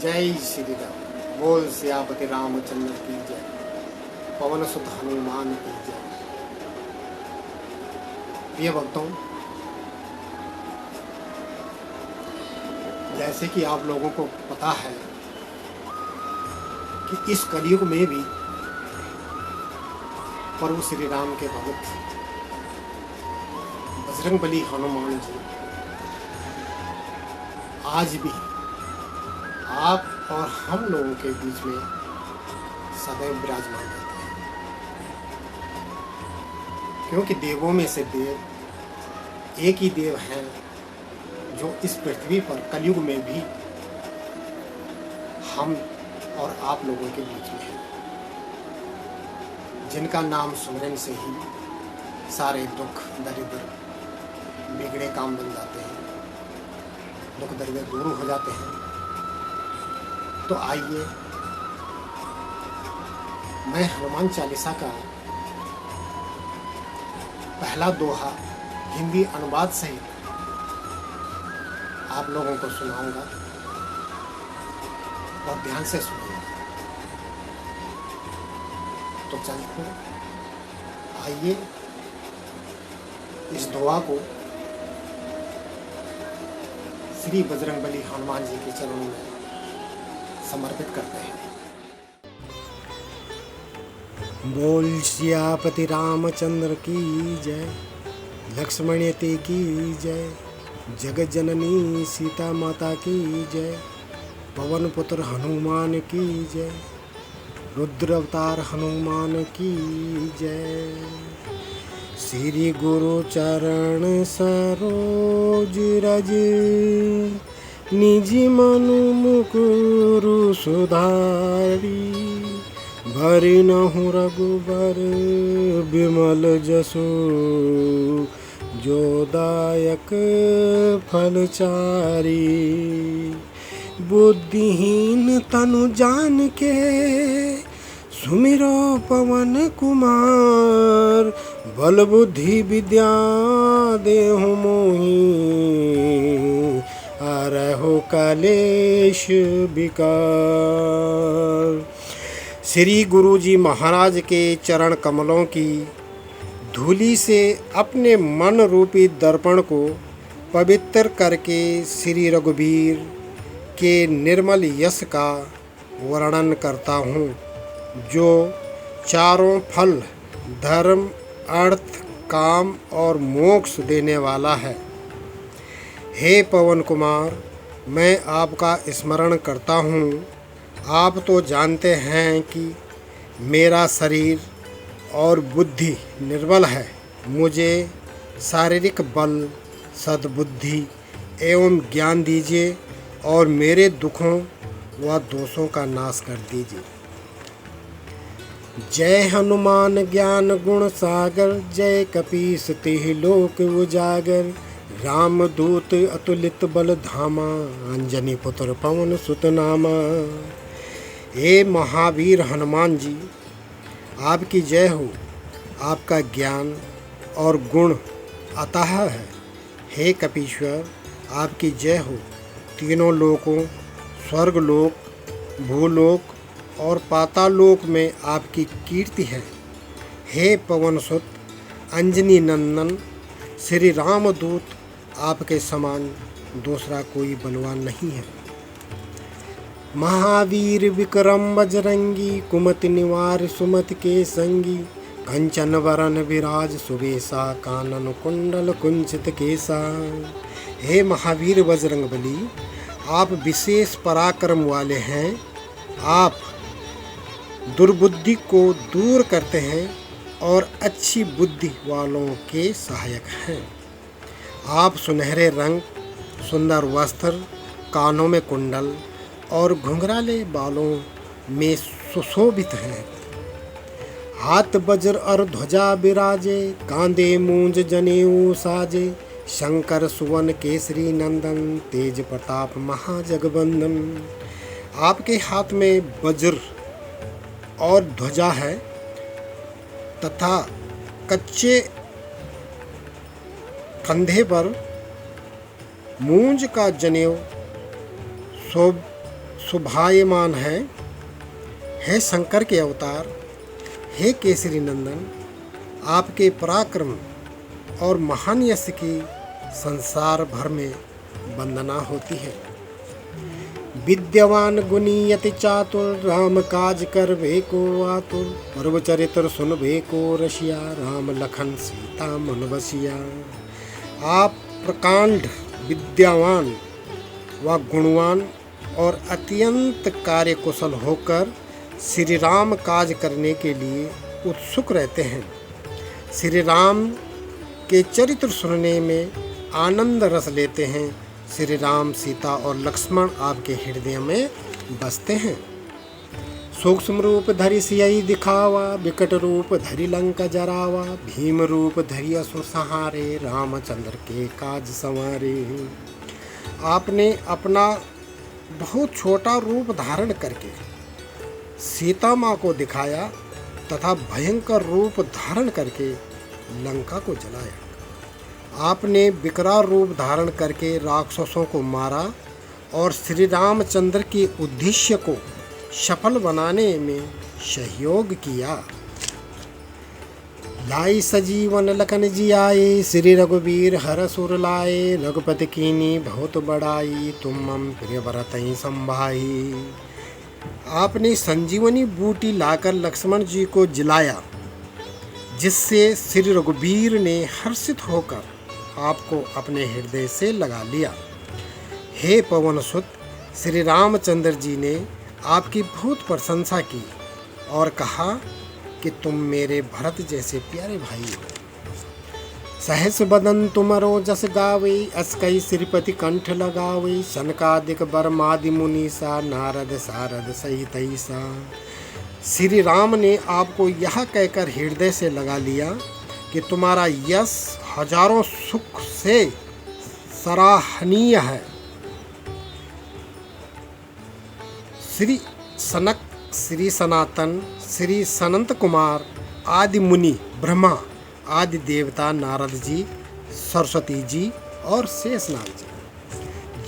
जय श्री राम। बोल सियापति रामचंद्र की जय। पवन सुत हनुमान की जय। प्रिय भक्तों, जैसे कि आप लोगों को पता है कि इस कलयुग में भी प्रभु श्री राम के भक्त बजरंगबली हनुमान जी आज भी आप और हम लोगों के बीच में सदैव विराजमान रहते हैं, क्योंकि देवों में से देव एक ही देव है जो इस पृथ्वी पर कलयुग में भी हम और आप लोगों के बीच में है, जिनका नाम सुमरन से ही सारे दुख दरिद्र बिगड़े काम बन जाते हैं, दुख दरिद्र दूर हो जाते हैं। तो आइए मैं हनुमान चालीसा का पहला दोहा हिंदी अनुवाद सहित आप लोगों को सुनाऊंगा और ध्यान से सुनिएगा। तो चलते आइए इस दुआ को श्री बजरंगबली हनुमान जी के चरणों में समर्पित करते हैं। बोल सियापति रामचंद्र की जय। लक्ष्मणयते की जय। जगत जननी सीता माता की जय। पवन पुत्र हनुमान की जय। रुद्र अवतार हनुमान की जय। श्री गुरु चरण सरोज रज निज मनु मुकुरु सुधारी। भरि नहु रघुबर बिमल जसु जो दायक फलचारी। बुद्धिहीन तनु जान के सुमिरो पवन कुमार। बल बुद्धि विद्या देहु मोहि हरहु कलेश विकार। श्री गुरु जी महाराज के चरण कमलों की धूलि से अपने मन रूपी दर्पण को पवित्र करके श्री रघुवीर के निर्मल यश का वर्णन करता हूँ, जो चारों फल धर्म अर्थ काम और मोक्ष देने वाला है। हे पवन कुमार, मैं आपका स्मरण करता हूँ। आप तो जानते हैं कि मेरा शरीर और बुद्धि निर्बल है। मुझे शारीरिक बल, सद्बुद्धि एवं ज्ञान दीजिए और मेरे दुखों व दोषों का नाश कर दीजिए। जय हनुमान ज्ञान गुण सागर। जय कपीस तिहि लोक उजागर। रामदूत अतुलित बल धामा। अंजनी पुत्र पवन सुत नामा। हे महावीर हनुमान जी, आपकी जय हो। आपका ज्ञान और गुण अतः है। हे कपीश्वर, आपकी जय हो। तीनों लोकों स्वर्गलोक, भूलोक और पातालोक में आपकी कीर्ति है। हे पवन सुत अंजनी नंदन श्री रामदूत, आपके समान दूसरा कोई बलवान नहीं है। महावीर विक्रम बजरंगी। कुमति निवार सुमत के संगी। कंचन वरन विराज सुबेसा। कानन कुंडल कुंचित केसा। हे महावीर बजरंगबली, आप विशेष पराक्रम वाले हैं। आप दुर्बुद्धि को दूर करते हैं और अच्छी बुद्धि वालों के सहायक हैं। आप सुनहरे रंग, सुंदर वस्त्र, कानों में कुंडल और घुंघराले बालों में सुशोभित हैं। हाथ वज्र और ध्वजा विराजे। कांधे मूंज जनेऊ साजे। शंकर सुवन केसरी नंदन। तेज प्रताप महाजगवंदन। आपके हाथ में वज्र और ध्वजा है तथा कच्चे कंधे पर मूंज का जनेऊ शोभायमान है शंकर के अवतार, हे केसरी नंदन, आपके पराक्रम और महान यश की संसार भर में वंदना होती है। विद्यवान गुणी अति चातुर, राम काज करबे को आतुर, पर्व चरित्र सुनबे को रसिया, राम लखन सीता मन बसिया। आप प्रकांड विद्यावान व गुणवान और अत्यंत कार्यकुशल होकर श्री राम काज करने के लिए उत्सुक रहते हैं। श्री राम के चरित्र सुनने में आनंद रस लेते हैं। श्री राम, सीता और लक्ष्मण आपके हृदय में बसते हैं। सूक्ष्म रूप धरि सियहि दिखावा, विकट रूप धरि लंका जरावा, भीम रूप धरि असुर संहारे, रामचंद्र के काज संवारे। आपने अपना बहुत छोटा रूप धारण करके सीता माँ को दिखाया तथा भयंकर रूप धारण करके लंका को जलाया। आपने विकराल रूप धारण करके राक्षसों को मारा और श्री रामचंद्र के उद्देश्य को सफल बनाने में सहयोग किया। लाई सजीवन लखन जियाए, श्री रघुवीर हर सुर लाए, रघुपति कीनी बहुत बड़ाई, तुम मम प्रिय भरतहि संभाई। आपने संजीवनी बूटी लाकर लक्ष्मण जी को जिलाया, जिससे श्री रघुवीर ने हर्षित होकर आपको अपने हृदय से लगा लिया। हे पवन सुत, श्री रामचंद्र जी ने आपकी बहुत प्रशंसा की और कहा कि तुम मेरे भरत जैसे प्यारे भाई हो। सहस बदन तुमरो जस गावे, अस कई श्रीपति कंठ लगावे, सनकादिक बरमादि मुनीसा, नारद सारद सहित ईसा। श्री राम ने आपको यह कहकर हृदय से लगा लिया कि तुम्हारा यश हजारों सुख से सराहनीय है। श्री सनक, श्री सनातन, श्री सनंत कुमार आदि मुनि, ब्रह्मा आदि देवता, नारद जी, सरस्वती जी और शेषनाग जी,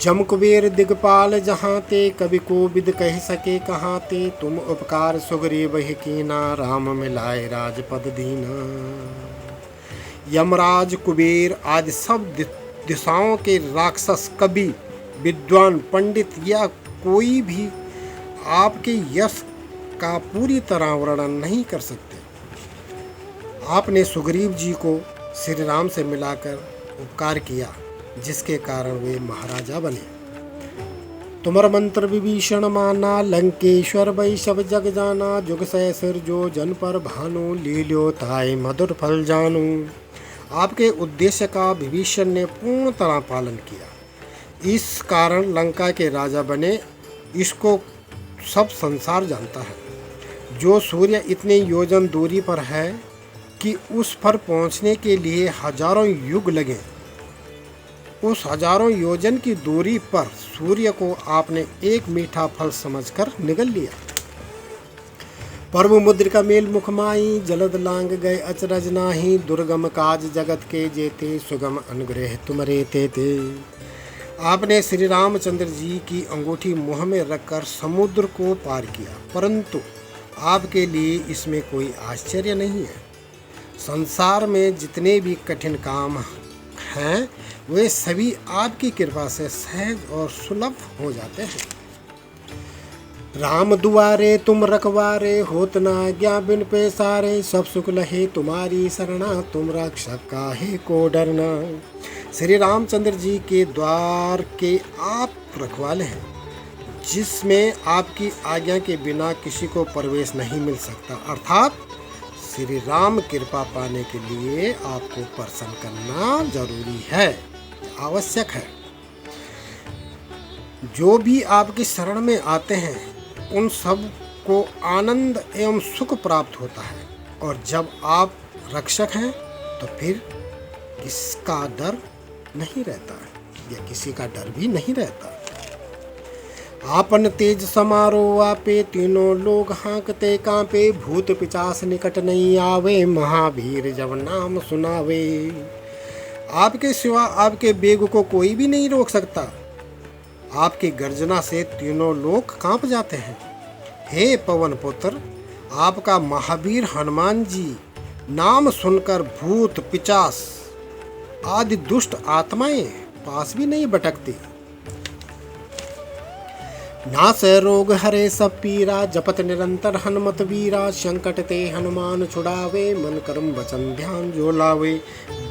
जम कुबेर दिगपाल जहाँ ते, कवि कोविद कह सके कहाँ ते, तुम उपकार सुग्रीव ही कीना, राम मिलाए राजपद दीना। यमराज, कुबेर आदि सब दिशाओं के राक्षस, कवि, विद्वान, पंडित या कोई भी आपके यश का पूरी तरह वर्णन नहीं कर सकते। आपने सुग्रीव जी को श्री राम से मिलाकर उपकार किया, जिसके कारण वे महाराजा बने। तुमर मंत्र विभीषण माना, लंकेश्वर वै सब जग जाना, जुग सहस्र जो जन पर भानु, लील्यो ताय मधुर फल जानू। आपके उद्देश्य का विभीषण ने पूर्ण तरह पालन किया, इस कारण लंका के राजा बने। इसको सब संसार जानता है। जो सूर्य इतने योजन दूरी पर है कि उस पर पहुंचने के लिए हजारों युग लगे, उस हजारों योजन की दूरी पर सूर्य को आपने एक मीठा फल समझकर निगल लिया। पर्व मुद्रिका मेल मुख माई, जलद लांग गए अचरज नाही, दुर्गम काज जगत के जेते, सुगम अनुग्रह तुमरे तेते। आपने श्री रामचंद्र जी की अंगूठी मुँह में रखकर समुद्र को पार किया, परंतु आपके लिए इसमें कोई आश्चर्य नहीं है। संसार में जितने भी कठिन काम हैं वे सभी आपकी कृपा से सहज और सुलभ हो जाते हैं। राम दुआरे तुम रखवारे, होत न आज्ञा बिन पैसारे, सब सुख लहे तुम्हारी शरणा, तुम रक्षक काहे को डरना। श्री रामचंद्र जी के द्वार के आप रखवाले हैं, जिसमें आपकी आज्ञा के बिना किसी को प्रवेश नहीं मिल सकता। अर्थात श्री राम कृपा पाने के लिए आपको प्रसन्न करना जरूरी है, आवश्यक है। जो भी आपकी शरण में आते हैं उन सब को आनंद एवं सुख प्राप्त होता है, और जब आप रक्षक हैं तो फिर किसका डर नहीं रहता है, या किसी का डर भी नहीं रहता। आपन तेज समारो आपे, तीनों लोग हाँकते कांपे, भूत पिचास निकट नहीं आवे, महावीर जब नाम सुनावे। आपके सिवा आपके वेग को कोई भी नहीं रोक सकता। आपकी गर्जना से तीनों लोग कांप जाते हैं। हे पवन पुत्र, आपका महावीर हनुमान जी नाम सुनकर भूत पिचास आदि दुष्ट आत्माएं पास भी नहीं भटकती। नासै रोग हरे सब पीरा, जपत निरंतर हनुमत वीरा। संकट ते हनुमान छुड़ावे, मन कर्म वचन ध्यान जो लावे।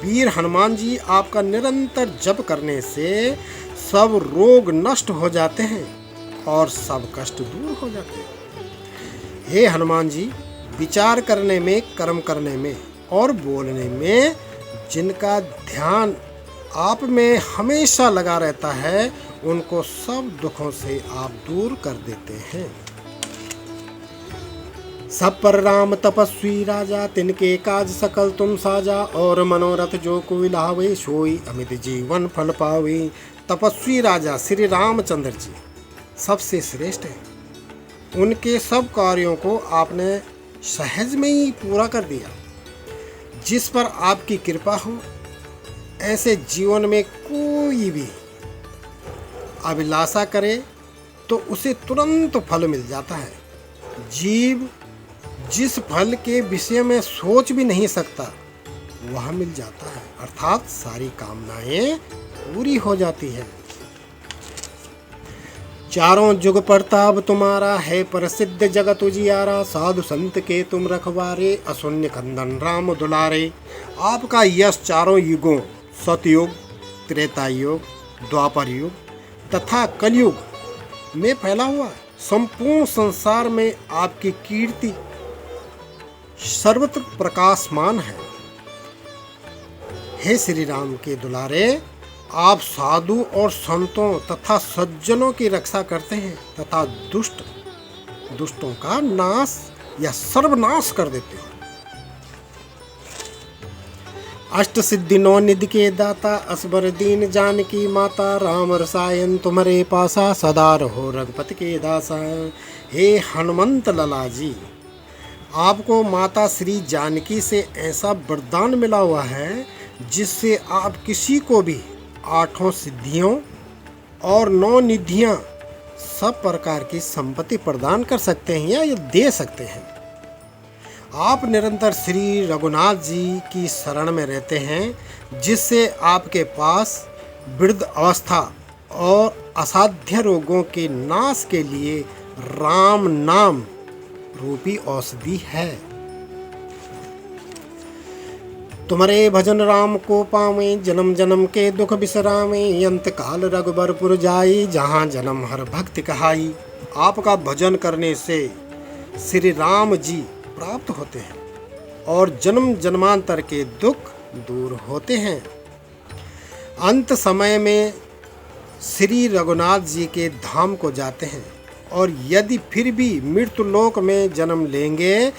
वीर हनुमान जी आपका निरंतर जप करने से सब रोग नष्ट हो जाते हैं और सब कष्ट दूर हो जाते हैं। हे हनुमान जी, विचार करने में, कर्म करने में और बोलने में जिनका ध्यान आप में हमेशा लगा रहता है, उनको सब दुखों से आप दूर कर देते हैं। सब पर राम तपस्वी राजा, तिनके काज सकल तुम साजा। और मनोरथ जो कोई लावे, सोई अमित जीवन फल पावे। तपस्वी राजा श्री रामचंद्र जी सबसे श्रेष्ठ हैं। उनके सब कार्यों को आपने सहज में ही पूरा कर दिया। जिस पर आपकी कृपा हो, ऐसे जीवन में कोई भी अभिलाषा करे तो उसे तुरंत फल मिल जाता है। जीव जिस फल के विषय में सोच भी नहीं सकता, वह मिल जाता है, अर्थात सारी कामनाएं पूरी हो जाती है। चारों जुग प्रताप तुम्हारा, है प्रसिद्ध जगत उजियारा। साधु संत के तुम रखवारे, अशून्य खंदन राम दुलारे। आपका यश चारों युगों, सतयुग, त्रेता युग, द्वापर युग तथा कलयुग में फैला हुआ है। संपूर्ण संसार में आपकी कीर्ति सर्वत्र प्रकाशमान है। हे श्री राम के दुलारे, आप साधु और संतों तथा सज्जनों की रक्षा करते हैं तथा दुष्टों का नाश या सर्वनाश कर देते हो। अष्ट सिद्धि नौ निधि के दाता, असबर दीन जानकी माता। राम रसायन तुम्हारे पासा, सदा रहो रघुपति के दासा। हे हनुमंत लला जी, आपको माता श्री जानकी से ऐसा वरदान मिला हुआ है जिससे आप किसी को भी आठों सिद्धियों और 9 निधियां सब प्रकार की संपत्ति प्रदान कर सकते हैं या ये दे सकते हैं। आप निरंतर श्री रघुनाथ जी की शरण में रहते हैं, जिससे आपके पास वृद्ध अवस्था और असाध्य रोगों के नाश के लिए राम नाम रूपी औषधि है। तुम्हारे भजन राम को पावे, जन्म जन्म के दुख बिसरावे। अंत काल रघुबरपुर जाई, जहाँ जन्म हर भक्ति कहाई। आपका भजन करने से श्री राम जी प्राप्त होते हैं और जन्म जन्मांतर के दुख दूर होते हैं। अंत समय में श्री रघुनाथ जी के धाम को जाते हैं और यदि फिर भी मृत्यु लोक में जन्म लेंगे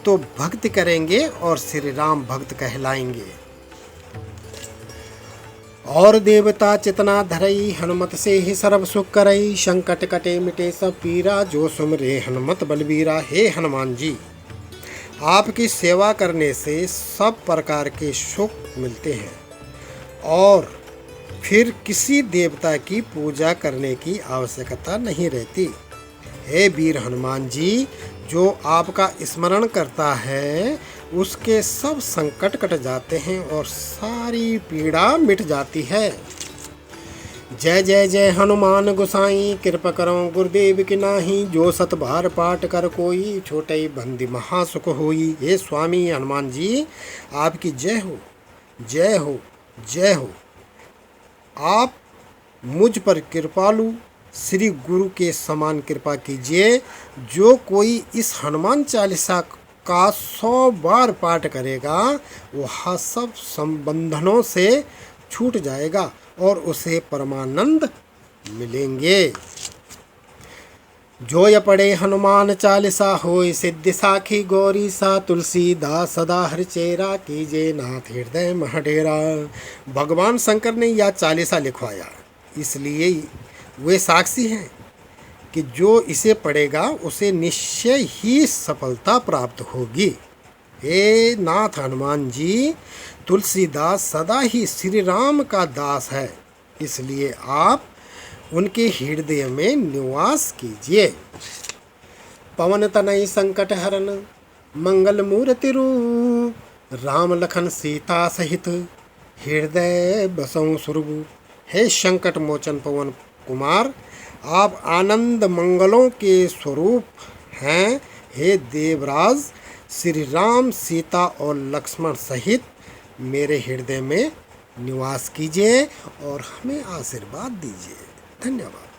तो भक्ति करेंगे और श्री राम भक्त कहलाएंगे। और देवता चितना धरई, हनुमत से ही सर्व सुख करई। संकट कटे मिटे सब पीरा, जो सुमरे हनुमत बलबीरा। हे हनुमान जी, आपकी सेवा करने से सब प्रकार के सुख मिलते हैं और फिर किसी देवता की पूजा करने की आवश्यकता नहीं रहती। हे वीर हनुमान जी, जो आपका स्मरण करता है उसके सब संकट कट जाते हैं और सारी पीड़ा मिट जाती है। जय जय जय हनुमान गोसाई, कृपा करो गुरुदेव की नाही। जो सत बार पाठ कर कोई, छोटे बंदी महासुख होई। हे स्वामी हनुमान जी, आपकी जय हो, जय हो, जय हो। आप मुझ पर कृपालु श्री गुरु के समान कृपा कीजिए। जो कोई इस हनुमान चालीसा का 100 बार पाठ करेगा, वह सब संबंधनों से छूट जाएगा और उसे परमानंद मिलेंगे। जो ये पढ़े हनुमान चालीसा, होय सिद्धि साखी गौरी सा। तुलसीदास सदा हर चेरा, कीजे नाथ हृदय महडेरा। भगवान शंकर ने यह चालीसा लिखवाया, इसलिए वे साक्षी हैं कि जो इसे पढ़ेगा उसे निश्चय ही सफलता प्राप्त होगी। हे नाथ हनुमान जी, तुलसीदास सदा ही श्री राम का दास है, इसलिए आप उनके हृदय में निवास कीजिए। पवन तनय संकट हरन मंगल मूर्ति रूप, राम लखन सीता सहित हृदय बसऊं सुरभु। हे संकट मोचन पवन कुमार, आप आनंद मंगलों के स्वरूप हैं। हे देवराज, श्री राम सीता और लक्ष्मण सहित मेरे हृदय में निवास कीजिए और हमें आशीर्वाद दीजिए। धन्यवाद।